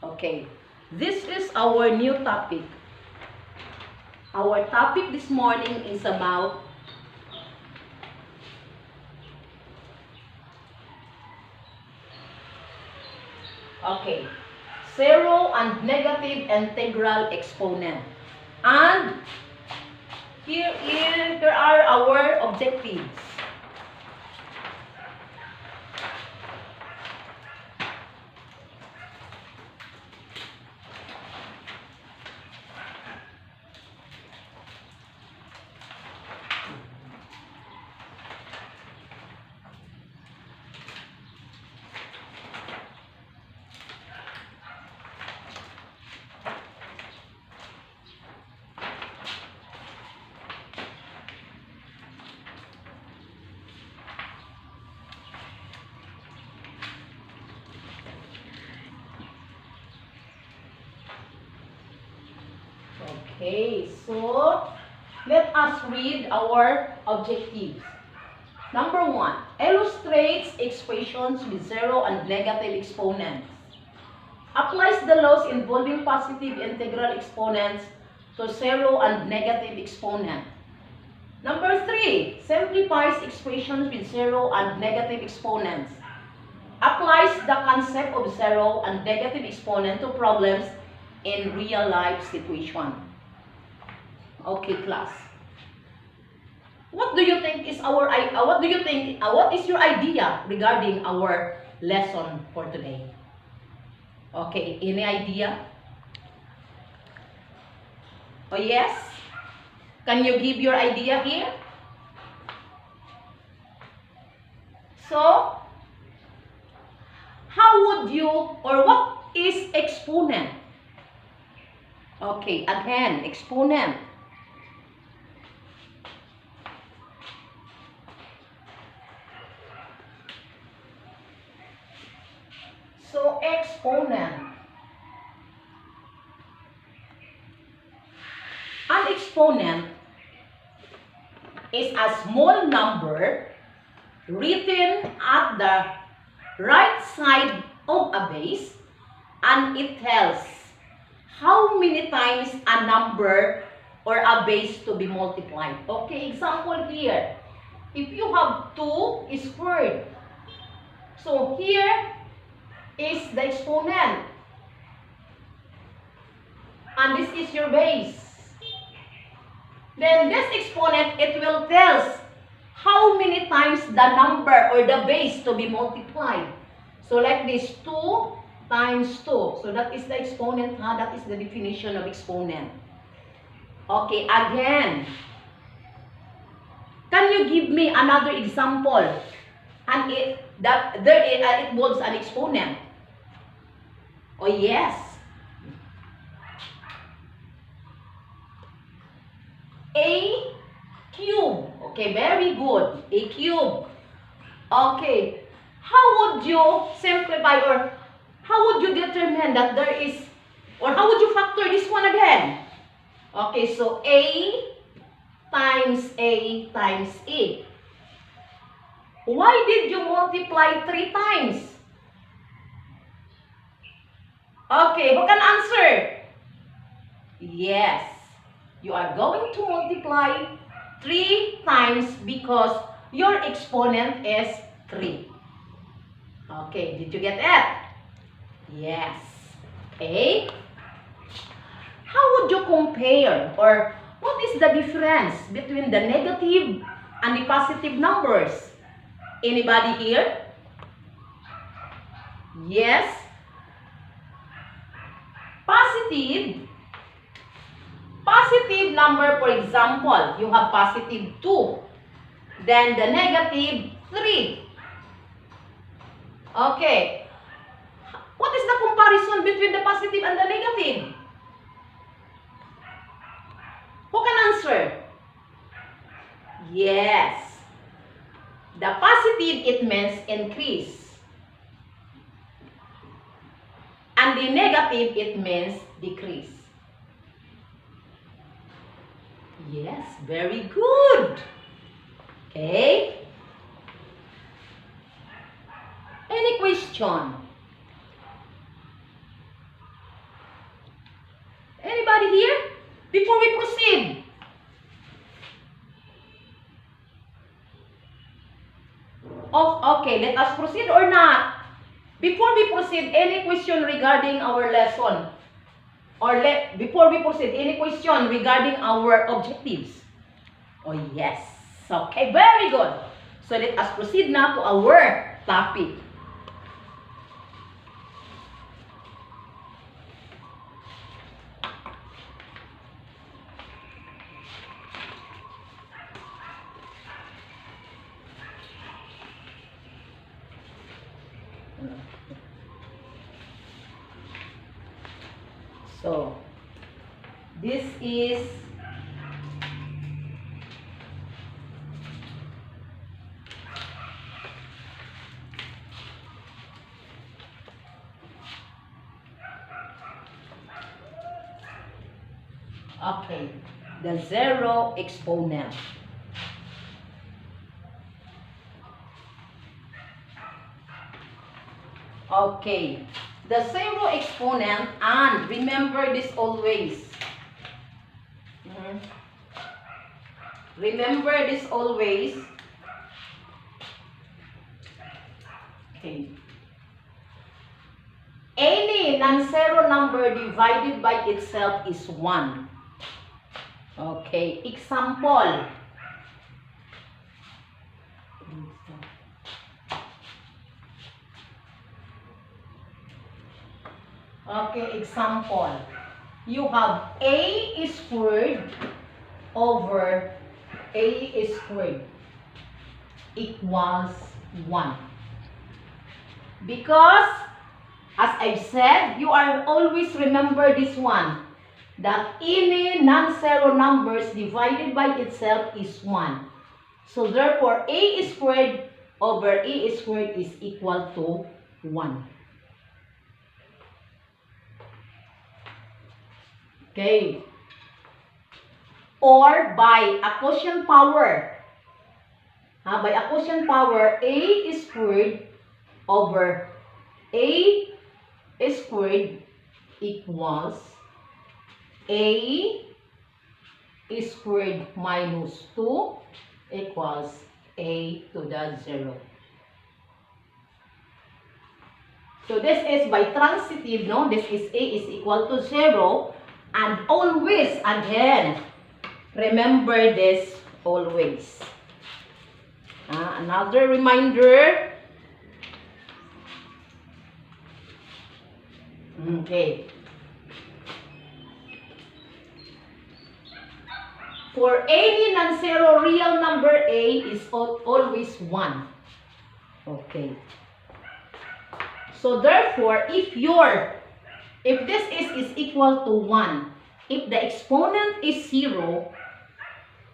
Okay, this is our new topic. Our topic this morning is about zero and negative integral exponent. And here are our objectives. Okay, so let us read our objectives. Number 1, illustrates equations with zero and negative exponents. Applies the laws involving positive integral exponents to zero and negative exponent. Number 3, simplifies equations with zero and negative exponents. Applies the concept of zero and negative exponent to problems in real life situation. Okay, class. What do you think is what is your idea regarding our lesson for today? Okay, any idea? Oh yes? Can you give your idea here? So, how would you, or what is exponent? Okay, again, exponent. So, exponent. An exponent is a small number written at the right side of a base, and it tells how many times a number or a base to be multiplied. Okay, example here. If you have 2 squared, so here is the exponent, and this is your base. Then this exponent, it will tell how many times the number or the base to be multiplied. So like this, 2 times 2. So that is the exponent, that is the definition of exponent. Okay, again. Can you give me another example? And it involves an exponent. Oh yes. A cube. Okay, very good. A cube. Okay. How would you simplify, or how would you determine that there is, or how would you factor this one again? Okay, so A times A times A. Why did you multiply 3 times? Okay, who can answer? Yes. You are going to multiply 3 times because your exponent is 3. Okay, did you get it? Yes. Okay. How would you compare, or what is the difference between the negative and the positive numbers? Anybody here? Yes. Positive number, for example, you have positive 2. Then the negative 3. Okay. What is the comparison between the positive and the negative? Who can answer? Yes. The positive, it means increase. And the negative, it means decrease. Yes, very good. Okay. Any question? Before we proceed. Oh, okay, let us proceed or not? Before we proceed, any question regarding our lesson? Or before we proceed, any question regarding our objectives? Oh, yes. Okay, very good. So let us proceed now to our topic. So, this is okay, the zero exponent. Okay, the zero exponent, and remember this always. Remember this always. Okay. Any non-zero number divided by itself is 1. Okay, example. Okay, example. You have a squared over a squared equals 1. Because, as I've said, you are always remember this one. That any non-zero numbers divided by itself is 1. So therefore, a squared over a squared is equal to 1. Okay. Or by a quotient power. By a quotient power, a squared over a squared equals a squared minus 2 equals a to the 0. So this is by transitive, no? This is a is equal to 0. And always, again, remember this always. Another reminder. Okay. For any non-zero real number a is always 1. Okay. So therefore, if this is equal to 1, if the exponent is 0,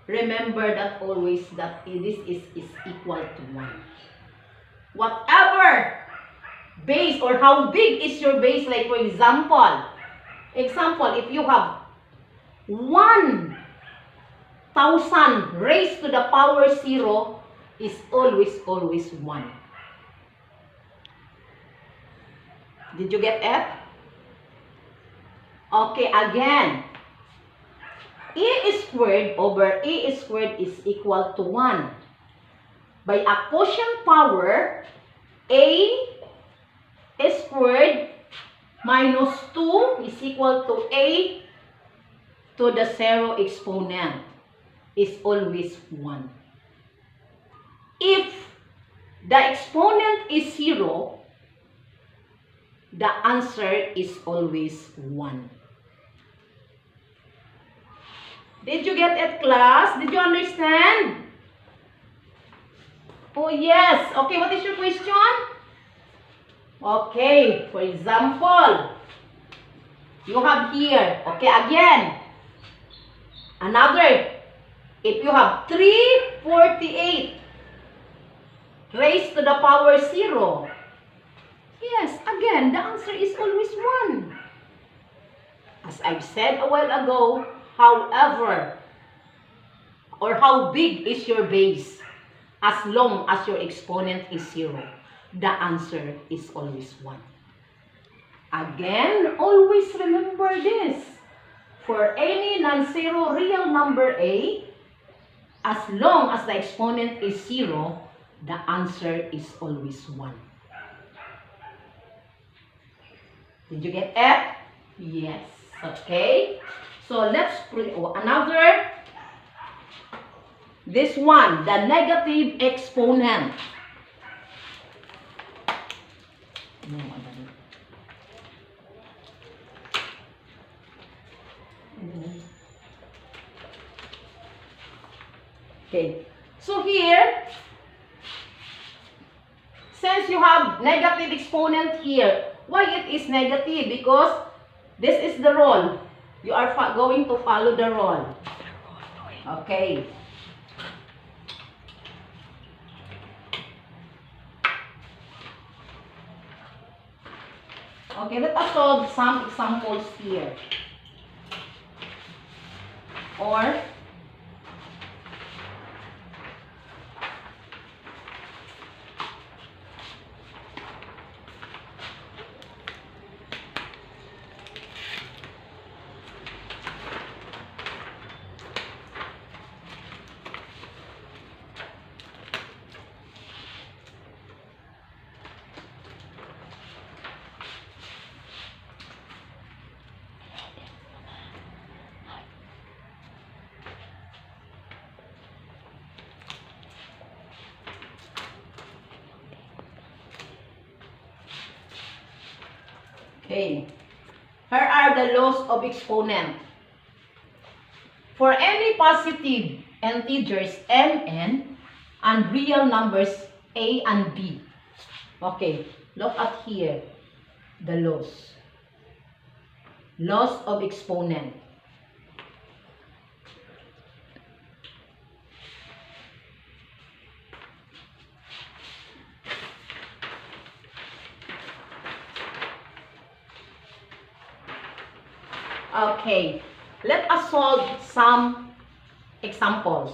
remember that always that this is equal to 1. Whatever base or how big is your base, like for example, if you have 1,000 raised to the power 0 is always 1. Did you get it? Okay, again. A squared over a squared is equal to 1. By a quotient power, a squared minus 2 is equal to a to the 0 exponent is always 1. If the exponent is 0, the answer is always 1. Did you get it, class? Did you understand? Oh, yes. Okay, what is your question? Okay, for example, you have here, okay, again, another, if you have 348 raised to the power 0, yes, again, the answer is always 1. As I've said a while ago, however, or how big is your base, as long as your exponent is 0, the answer is always 1. Again, always remember this. For any non-zero real number A, as long as the exponent is 0, the answer is always 1. Did you get it? Yes. Okay. So let's put another. This one, the negative exponent. No, okay. So here, since you have negative exponent here, why it is negative? Because this is the rule. You are going to follow the rule. Okay. Okay, let us solve some examples here. Or okay, here are the laws of exponent. For any positive integers mn and real numbers a and b. Okay, look at here, the laws. Laws of exponent. Okay, let us solve some examples.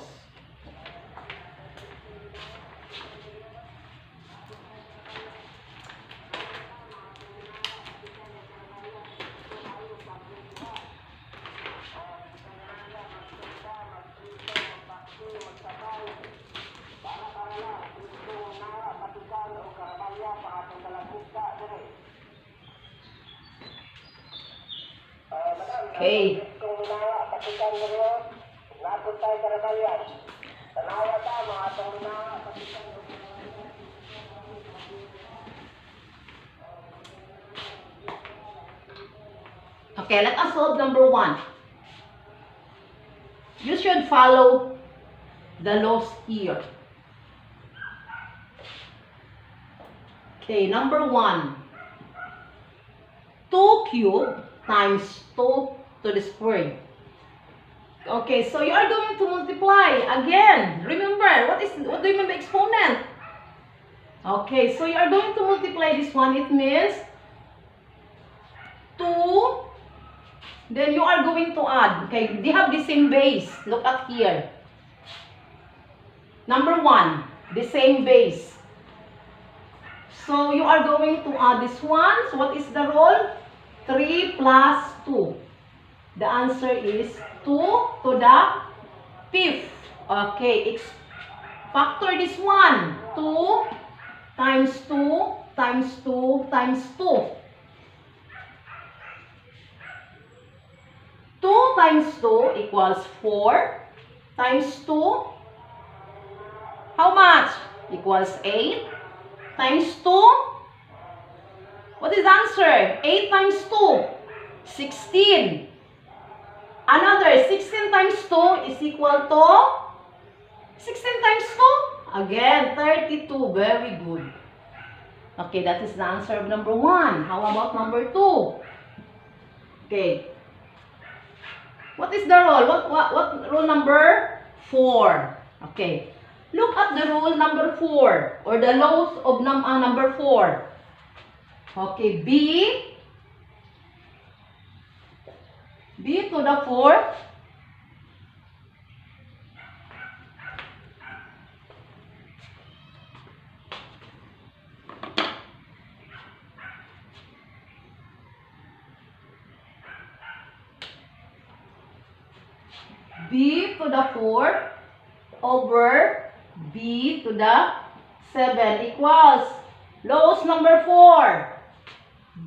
Okay. Okay, let us solve number 1. You should follow the laws here. Okay, number 1. 2 cubed times 2 to the square. Okay, so you are going to multiply again. Remember, what do you mean by exponent? Okay, so you are going to multiply this one. It means 2. Then you are going to add. Okay, they have the same base. Look at here. Number 1, the same base. So you are going to add this one. So what is the rule? 3 plus 2. The answer is 2 to the 5th. Okay, factor this one. 2 times 2 times 2 times 2. 2 times 2 equals 4 times 2. How much? Equals 8 times 2. What is the answer? 8 times 2. 16. Another 16 times 2 is equal to 16 times 2. Again, 32. Very good. Okay, that is the answer of number 1. How about number 2? Okay. What is the rule? What rule number 4? Okay. Look at the rule number 4 or the laws of number 4. Okay, b to the 4th b to the 4 over b to the 7 equals lowest number 4.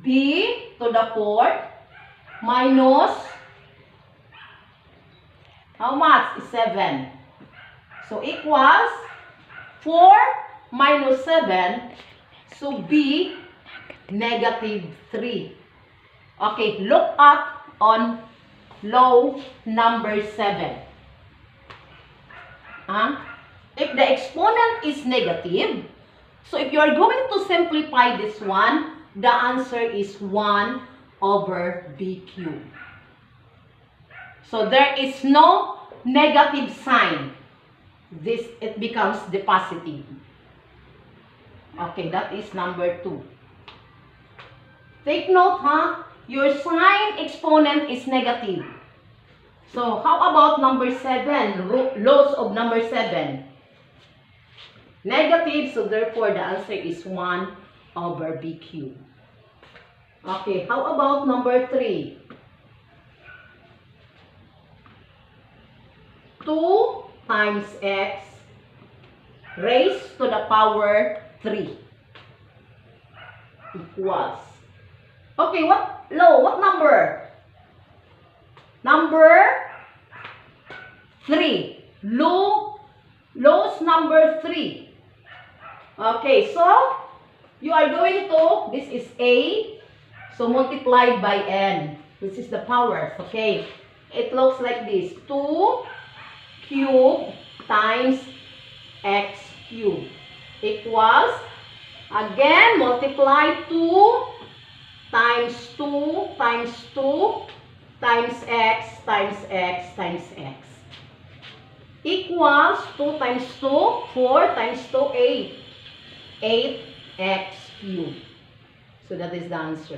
b to the 4th minus how much? 7. So equals 4 minus 7. So b negative 3. Okay, look up on low number 7. If the exponent is negative, so if you are going to simplify this one, the answer is 1 over b cubed. So there is no negative sign. It becomes the positive. Okay, that is number 2. Take note, your sign exponent is negative. So how about number 7? Lows of number 7. Negative, so therefore the answer is 1 over b cubed. Okay, how about number 3? 2 times x raised to the power 3 equals. Okay, what number? Number 3. Lowest number 3. Okay, so you are going to, this is a, so multiplied by n. This is the powers, okay? It looks like this. 2 cubed times x cubed equals, again, multiply 2 times 2 times 2 times x times x times x equals 2 times 2, 4 times 2, 8. 8x cubed. So that is the answer.